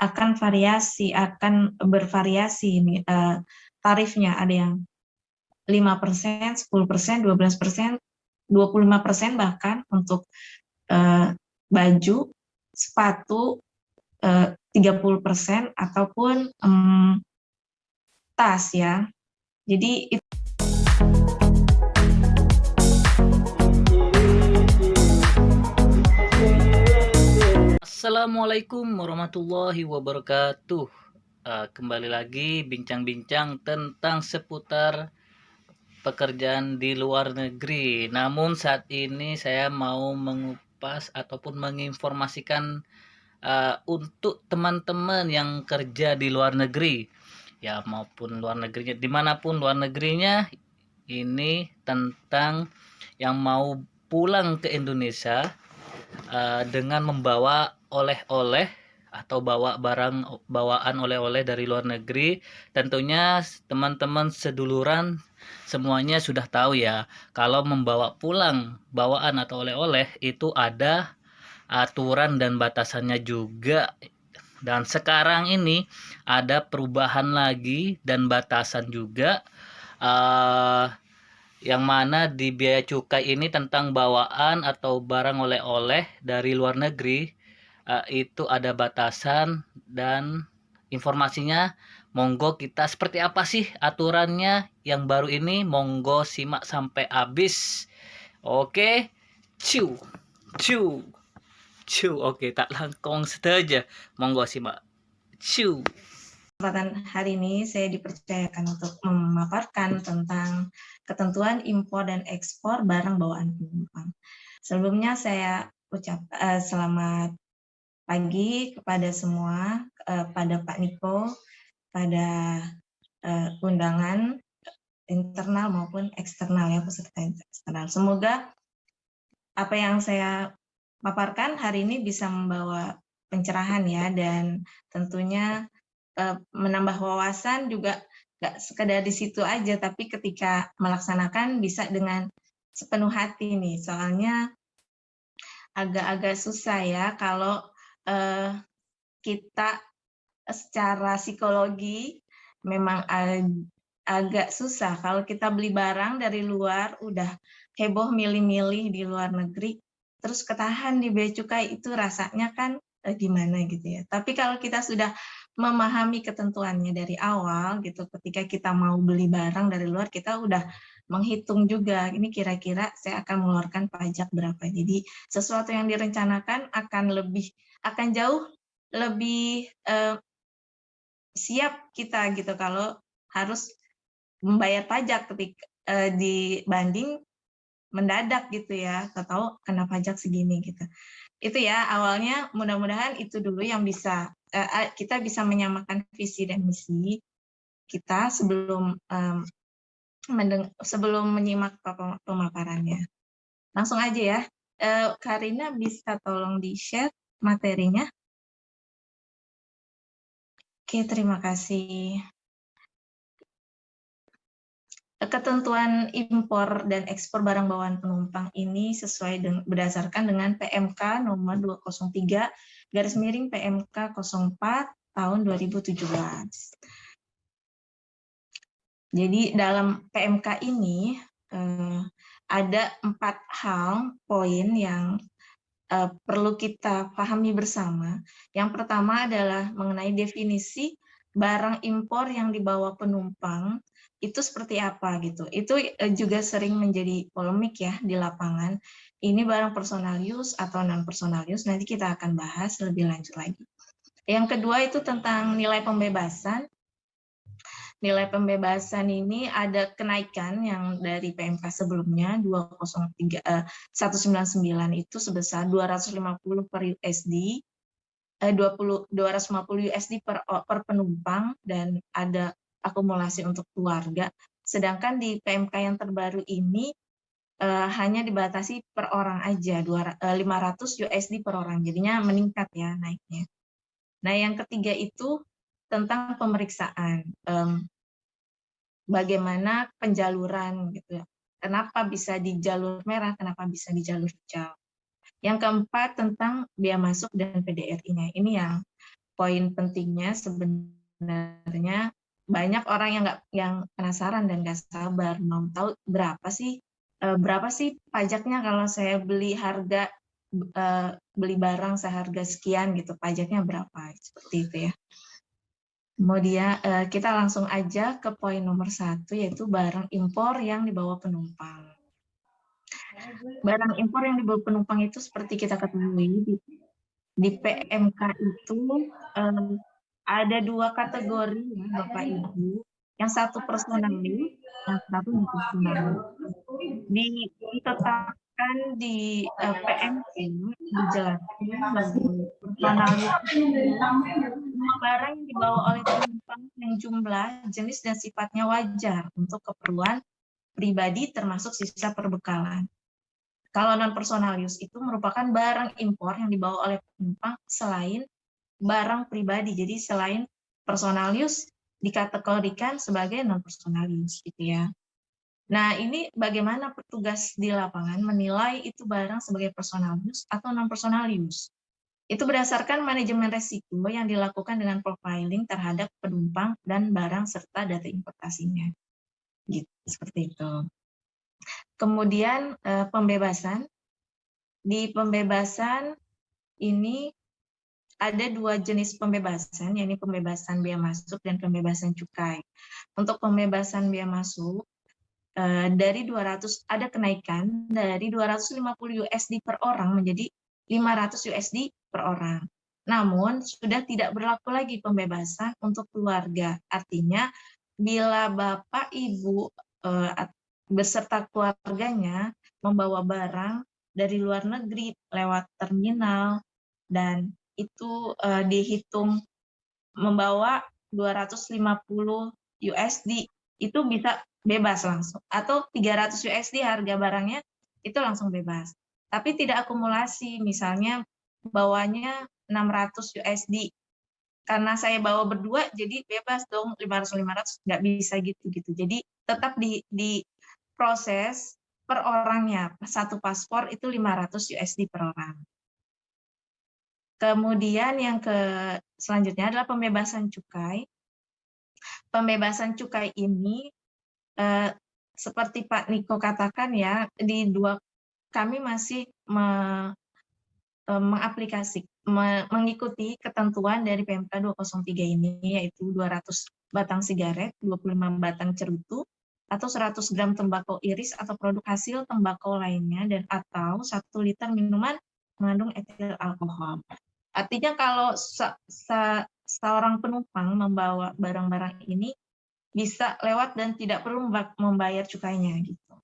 akan bervariasi ini tarifnya. Ada yang 5%, 10%, 12%, 25% bahkan untuk baju, sepatu 30% ataupun tas ya. Jadi Assalamualaikum warahmatullahi wabarakatuh. Kembali lagi bincang-bincang tentang seputar pekerjaan di luar negeri. Namun saat ini saya mau mengupas ataupun menginformasikan untuk teman-teman yang kerja di luar negeri, ya maupun luar negerinya, dimanapun luar negerinya, ini tentang yang mau pulang ke Indonesia dengan membawa oleh-oleh atau bawa barang bawaan oleh-oleh dari luar negeri. Tentunya teman-teman seduluran semuanya sudah tahu ya, kalau membawa pulang bawaan atau oleh-oleh itu ada aturan dan batasannya juga. Dan sekarang ini ada perubahan lagi dan batasan juga, yang mana di biaya cukai ini tentang bawaan atau barang oleh-oleh dari luar negeri, itu ada batasan dan informasinya. Monggo kita seperti apa sih aturannya yang baru ini, monggo simak sampai habis. Oke, ciu ciu ciu. Oke, tak langkong saja, monggo simak. Ciu. kesempatan hari ini saya dipercayakan untuk memaparkan tentang ketentuan impor dan ekspor barang bawaan penumpang. Sebelumnya saya ucap selamat pagi kepada semua, pada Pak Niko, pada undangan internal maupun eksternal ya, peserta eksternal. Semoga apa yang saya paparkan hari ini bisa membawa pencerahan ya, dan tentunya menambah wawasan juga. Nggak sekedar di situ aja, tapi ketika melaksanakan bisa dengan sepenuh hati nih. Soalnya agak-agak susah ya kalau kita secara psikologi memang agak susah kalau kita beli barang dari luar, udah heboh milih-milih di luar negeri, terus ketahan di bea cukai, itu rasanya kan gimana gitu ya. Tapi kalau kita sudah memahami ketentuannya dari awal gitu, ketika kita mau beli barang dari luar, kita udah menghitung juga, ini kira-kira saya akan mengeluarkan pajak berapa. Jadi sesuatu yang direncanakan akan jauh lebih siap kita gitu kalau harus membayar pajak ketika dibanding mendadak gitu ya, atau kena pajak segini gitu. Itu ya awalnya, mudah-mudahan itu dulu yang bisa kita bisa menyamakan visi dan misi kita sebelum menyimak pemaparannya. Langsung aja ya. Karina bisa tolong di-share materinya? Oke, terima kasih. Ketentuan impor dan ekspor barang bawaan penumpang ini sesuai berdasarkan dengan PMK nomor 203 PMK 04 tahun 2017. Jadi dalam PMK ini ada 4 hal poin yang perlu kita pahami bersama. Yang pertama adalah mengenai definisi barang impor yang dibawa penumpang itu seperti apa gitu. Itu juga sering menjadi polemik ya di lapangan. Ini barang personal use atau non personal use, nanti kita akan bahas lebih lanjut lagi. Yang kedua itu tentang nilai pembebasan. Nilai pembebasan ini ada kenaikan yang dari PMK sebelumnya 199 itu sebesar 250 per USD, 250 USD per penumpang, dan ada akumulasi untuk keluarga. Sedangkan di PMK yang terbaru ini hanya dibatasi per orang aja, 500 USD per orang. Jadinya meningkat ya naiknya. Nah, yang ketiga itu tentang pemeriksaan. Bagaimana penjaluran gitu ya. Kenapa bisa di jalur merah, kenapa bisa di jalur hijau. Yang keempat tentang bea masuk dan PDRI-nya. Ini yang poin pentingnya sebenarnya banyak orang yang penasaran dan nggak sabar mau tahu berapa sih pajaknya kalau saya beli beli barang seharga sekian gitu, pajaknya berapa, seperti itu ya. Kemudian kita langsung aja ke poin nomor 1, yaitu barang impor yang dibawa penumpang. Barang impor yang dibawa penumpang itu seperti kita ketahui di PMK itu ada 2 kategori ya Bapak Ibu. Yang satu personal use, yang satu non personal use. Ditetapkan di PMK dijelaskan bahwa personal use semua barang yang dibawa oleh penumpang yang jumlah, jenis, dan sifatnya wajar untuk keperluan pribadi termasuk sisa perbekalan. Kalau non-personal use itu merupakan barang impor yang dibawa oleh penumpang selain barang pribadi. Jadi selain personal use dikategorikan sebagai non-personal use gitu ya. Nah, ini bagaimana petugas di lapangan menilai itu barang sebagai personal use atau non-personal use. Itu berdasarkan manajemen resiko yang dilakukan dengan profiling terhadap penumpang dan barang serta data importasinya. Gitu, seperti itu. Kemudian pembebasan. Di pembebasan ini ada 2 jenis pembebasan, yaitu pembebasan bea masuk dan pembebasan cukai. Untuk pembebasan bea masuk, dari 200 ada kenaikan dari 250 USD per orang menjadi 500 USD per orang. Namun sudah tidak berlaku lagi pembebasan untuk keluarga. Artinya bila Bapak Ibu beserta keluarganya membawa barang dari luar negeri lewat terminal dan itu dihitung membawa 250 USD, itu bisa bebas langsung, atau 300 USD harga barangnya itu langsung bebas. Tapi tidak akumulasi, misalnya bawanya 600 USD. Karena saya bawa berdua jadi bebas dong 500-500, nggak bisa gitu. Jadi tetap di proses per orangnya, satu paspor itu 500 USD per orang. Kemudian yang selanjutnya adalah pembebasan cukai. Pembebasan cukai ini seperti Pak Niko katakan ya, kami masih mengikuti ketentuan dari PMK 203 ini, yaitu 200 batang sigaret, 25 batang cerutu, atau 100 gram tembakau iris atau produk hasil tembakau lainnya, dan atau 1 liter minuman mengandung etil alkohol. Artinya kalau seorang penumpang membawa barang-barang ini bisa lewat dan tidak perlu membayar cukainya gitu.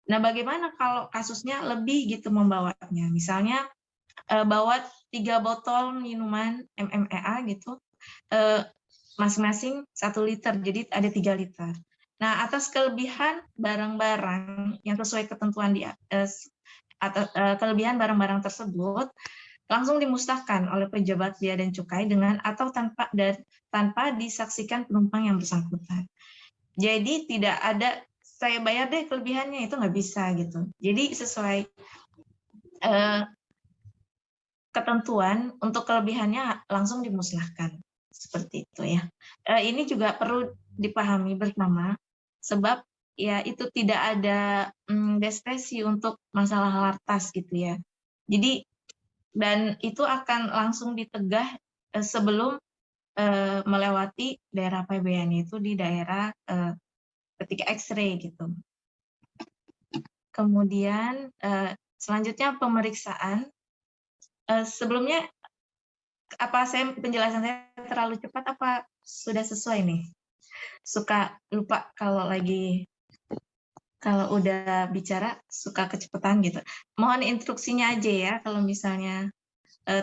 Nah, bagaimana kalau kasusnya lebih gitu membawanya? Misalnya bawa 3 botol minuman MMEA gitu, masing-masing 1 liter, jadi ada 3 liter. Nah, atas kelebihan barang-barang yang sesuai ketentuan kelebihan barang-barang tersebut langsung dimusnahkan oleh pejabat bea dan cukai dengan atau tanpa disaksikan penumpang yang bersangkutan. Jadi tidak ada saya bayar deh kelebihannya, itu nggak bisa gitu. Jadi sesuai ketentuan untuk kelebihannya langsung dimusnahkan seperti itu ya. Ini juga perlu dipahami bersama sebab ya itu tidak ada diskresi untuk masalah lartas gitu ya. Jadi dan itu akan langsung ditegah sebelum melewati daerah PBN, itu di daerah ketika X-ray gitu. Kemudian selanjutnya pemeriksaan. Sebelumnya penjelasan saya terlalu cepat apa sudah sesuai nih? Suka lupa kalau udah bicara suka kecepatan gitu. Mohon instruksinya aja ya kalau misalnya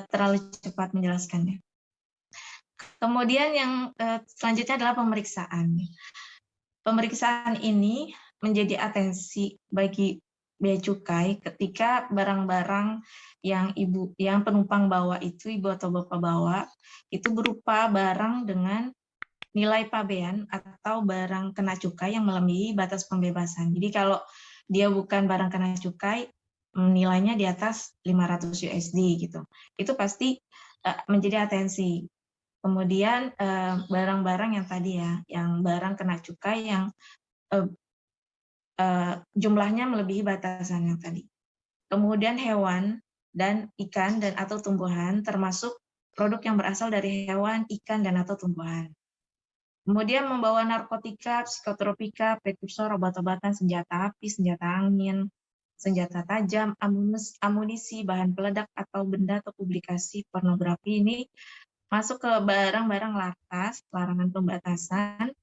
terlalu cepat menjelaskannya. Kemudian yang selanjutnya adalah pemeriksaan. Pemeriksaan ini menjadi atensi bagi bea cukai ketika barang-barang yang penumpang bawa itu, ibu atau bapak bawa, itu berupa barang dengan nilai pabean atau barang kena cukai yang melebihi batas pembebasan. Jadi kalau dia bukan barang kena cukai, nilainya di atas 500 USD gitu. Itu pasti menjadi atensi. Kemudian barang-barang yang tadi ya, yang barang kena cukai yang jumlahnya melebihi batasan yang tadi. Kemudian hewan dan ikan dan atau tumbuhan termasuk produk yang berasal dari hewan, ikan dan atau tumbuhan. Kemudian membawa narkotika, psikotropika, prekursor, obat-obatan, senjata api, senjata angin, senjata tajam, amunisi, bahan peledak atau benda atau publikasi pornografi ini masuk ke barang-barang laras, larangan pembatasan.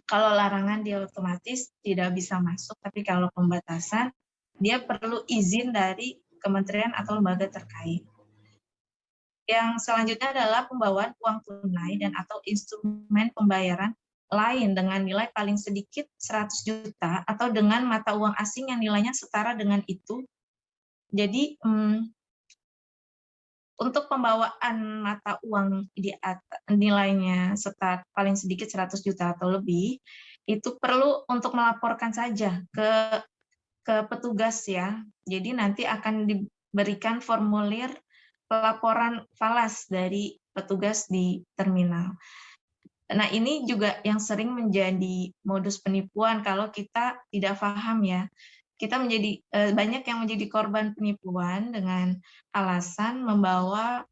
Kalau larangan dia otomatis tidak bisa masuk, tapi kalau pembatasan dia perlu izin dari kementerian atau lembaga terkait. Yang selanjutnya adalah pembawaan uang tunai dan atau instrumen pembayaran lain dengan nilai paling sedikit 100 juta atau dengan mata uang asing yang nilainya setara dengan itu. Jadi untuk pembawaan mata uang di atas, nilainya paling sedikit 100 juta atau lebih, itu perlu untuk melaporkan saja ke petugas ya. Jadi nanti akan diberikan formulir pelaporan falas dari petugas di terminal. Nah, ini juga yang sering menjadi modus penipuan kalau kita tidak paham ya. Kita menjadi banyak yang menjadi korban penipuan dengan alasan membawa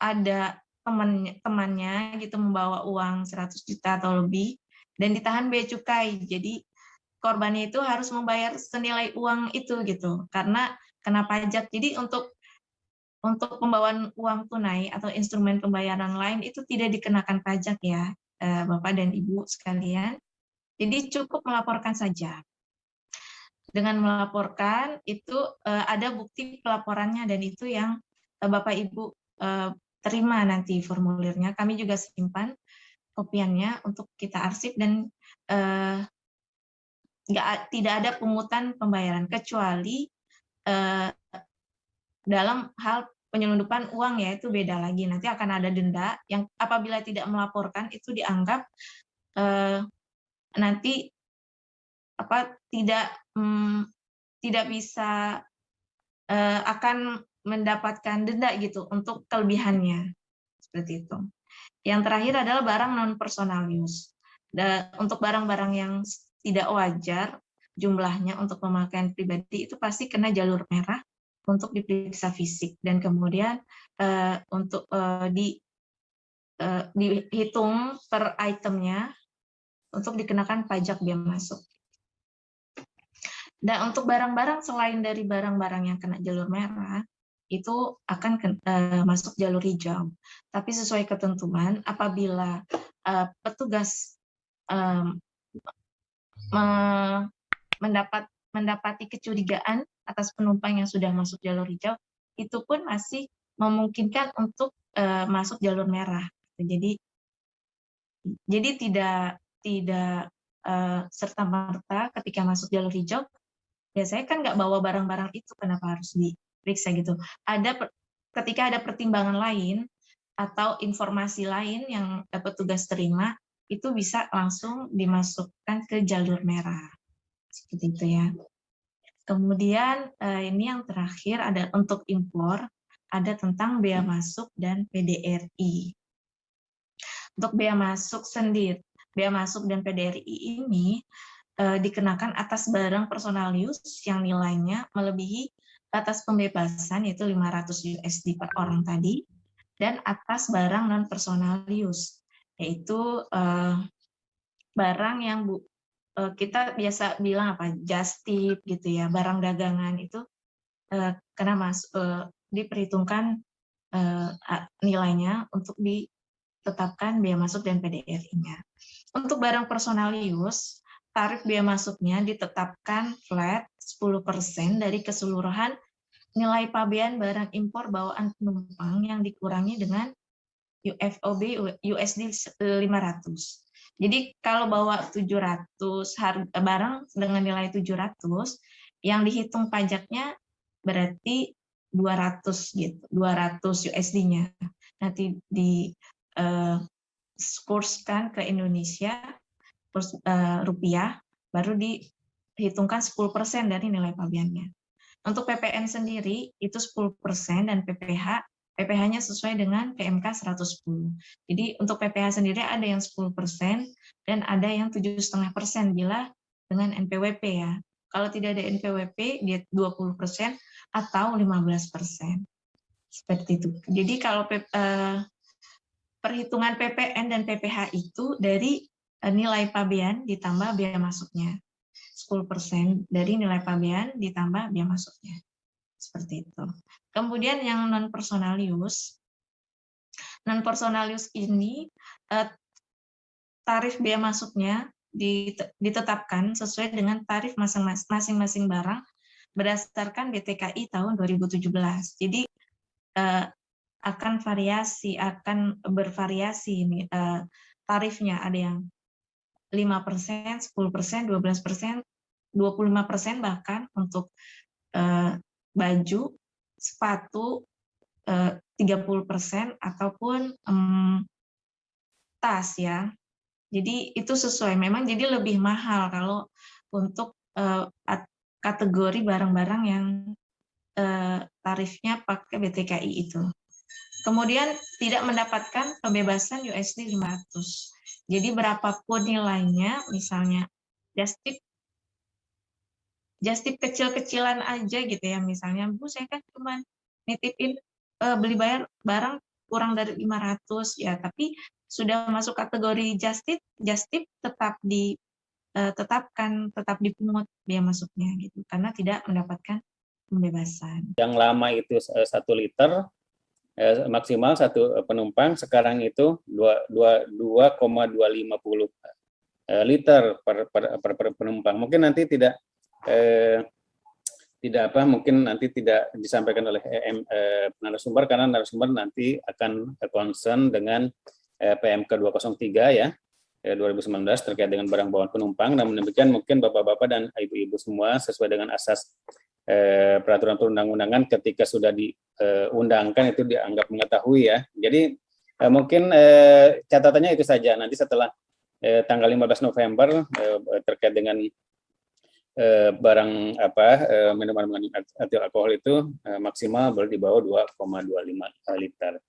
ada temannya gitu membawa uang 100 juta atau lebih dan ditahan bea cukai. Jadi korbannya itu harus membayar senilai uang itu gitu karena kena pajak. Jadi untuk pembawaan uang tunai atau instrumen pembayaran lain itu tidak dikenakan pajak ya, Bapak dan Ibu sekalian. Jadi cukup melaporkan saja. Dengan melaporkan itu ada bukti pelaporannya dan itu yang Bapak Ibu terima nanti formulirnya. Kami juga simpan kopiannya untuk kita arsip dan tidak ada pungutan pembayaran kecuali dalam hal penyelundupan uang ya itu beda lagi. Nanti akan ada denda yang apabila tidak melaporkan itu dianggap nanti tidak bisa akan mendapatkan denda gitu untuk kelebihannya seperti itu. Yang terakhir adalah barang non personal use. Untuk barang-barang yang tidak wajar jumlahnya untuk pemakaian pribadi itu pasti kena jalur merah untuk diperiksa fisik dan kemudian untuk dihitung per itemnya untuk dikenakan pajak bea masuk. Dan untuk barang-barang selain dari barang-barang yang kena jalur merah, itu akan masuk jalur hijau. Tapi sesuai ketentuan, apabila petugas mendapati kecurigaan atas penumpang yang sudah masuk jalur hijau, itu pun masih memungkinkan untuk masuk jalur merah. Jadi tidak serta-merta ketika masuk jalur hijau, ya saya kan nggak bawa barang-barang itu, kenapa harus diperiksa gitu. Ketika ada pertimbangan lain atau informasi lain yang petugas terima, itu bisa langsung dimasukkan ke jalur merah. Seperti itu ya. Kemudian ini yang terakhir ada untuk impor, ada tentang bea masuk dan PDRI. Untuk bea masuk sendiri, bea masuk dan PDRI ini dikenakan atas barang personal use yang nilainya melebihi batas pembebasan yaitu 500 USD per orang tadi, dan atas barang non personal use yaitu barang yang kita biasa bilang apa just tip gitu ya, barang dagangan itu kena diperhitungkan nilainya untuk ditetapkan bea masuk dan PDRI-nya. Untuk barang personal use, tarif bea masuknya ditetapkan flat 10% dari keseluruhan nilai pabean barang impor bawaan penumpang yang dikurangi dengan UFOB USD 500. Jadi kalau bawa 700 barang dengan nilai 700, yang dihitung pajaknya berarti 200 gitu, 200 USD-nya. Nanti di kurskan ke Indonesia, kurs rupiah, baru dihitungkan 10% dari nilai pabeannya. Untuk PPN sendiri itu 10% dan PPH PPh-nya sesuai dengan PMK 110. Jadi untuk PPh sendiri ada yang 10% dan ada yang 7,5% bila dengan NPWP ya. Kalau tidak ada NPWP dia 20% atau 15%. Seperti itu. Jadi kalau perhitungan PPN dan PPh itu dari nilai pabean ditambah biaya masuknya. 10% dari nilai pabean ditambah biaya masuknya. Seperti itu. Kemudian yang non personal use ini tarif biaya masuknya ditetapkan sesuai dengan tarif masing-masing barang berdasarkan BTKI tahun 2017. Jadi akan bervariasi ini tarifnya, ada yang 5%, 10%, 12%, 25% bahkan untuk baju, sepatu 30% ataupun tas ya. Jadi itu sesuai, memang jadi lebih mahal kalau untuk kategori barang-barang yang tarifnya pakai BTKI itu. Kemudian tidak mendapatkan pembebasan USD 500. Jadi berapapun nilainya, misalnya just tip kecil-kecilan aja gitu ya, misalnya Bu saya kan cuma nitipin beli bayar barang kurang dari 500 ya, tapi sudah masuk kategori just tip tetap tetap dipungut biaya masuknya gitu, karena tidak mendapatkan pembebasan. Yang lama itu 1 liter maksimal satu penumpang, sekarang itu 2,250 liter per penumpang. Mungkin nanti mungkin nanti tidak disampaikan oleh narasumber, karena narasumber nanti akan concern dengan PMK 203 ya 2019 terkait dengan barang bawaan penumpang. Namun demikian mungkin Bapak-bapak dan Ibu-ibu semua sesuai dengan asas peraturan perundang-undangan ketika sudah diundangkan itu dianggap mengetahui ya. Jadi mungkin catatannya itu saja. Nanti setelah tanggal 15 November terkait dengan barang minuman etil alkohol itu maksimal boleh di bawah 2,25 liter.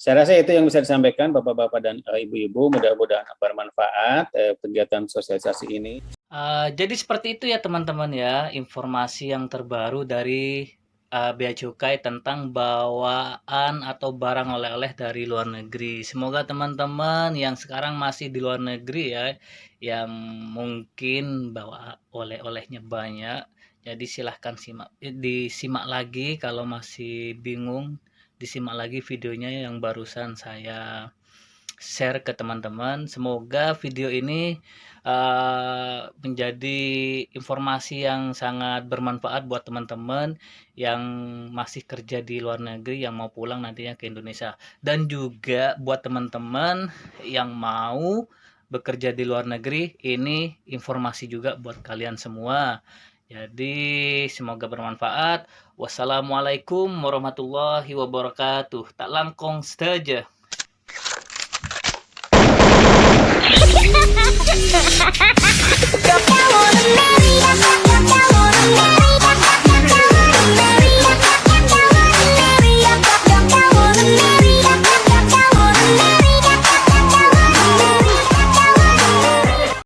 Saya rasa itu yang bisa disampaikan Bapak-bapak dan Ibu-ibu, mudah-mudahan bermanfaat kegiatan sosialisasi ini. Jadi seperti itu ya teman-teman ya, informasi yang terbaru dari Bea Cukai tentang bawaan atau barang oleh-oleh dari luar negeri. Semoga teman-teman yang sekarang masih di luar negeri ya, yang mungkin bawa oleh-olehnya banyak, jadi silahkan disimak lagi. Kalau masih bingung, disimak lagi videonya yang barusan saya share ke teman-teman. Semoga video ini menjadi informasi yang sangat bermanfaat buat teman-teman yang masih kerja di luar negeri, yang mau pulang nantinya ke Indonesia, dan juga buat teman-teman yang mau bekerja di luar negeri. Ini informasi juga buat kalian semua. Jadi semoga bermanfaat. Wassalamualaikum warahmatullahi wabarakatuh. Tak langkong saja. Girl, I wanna marry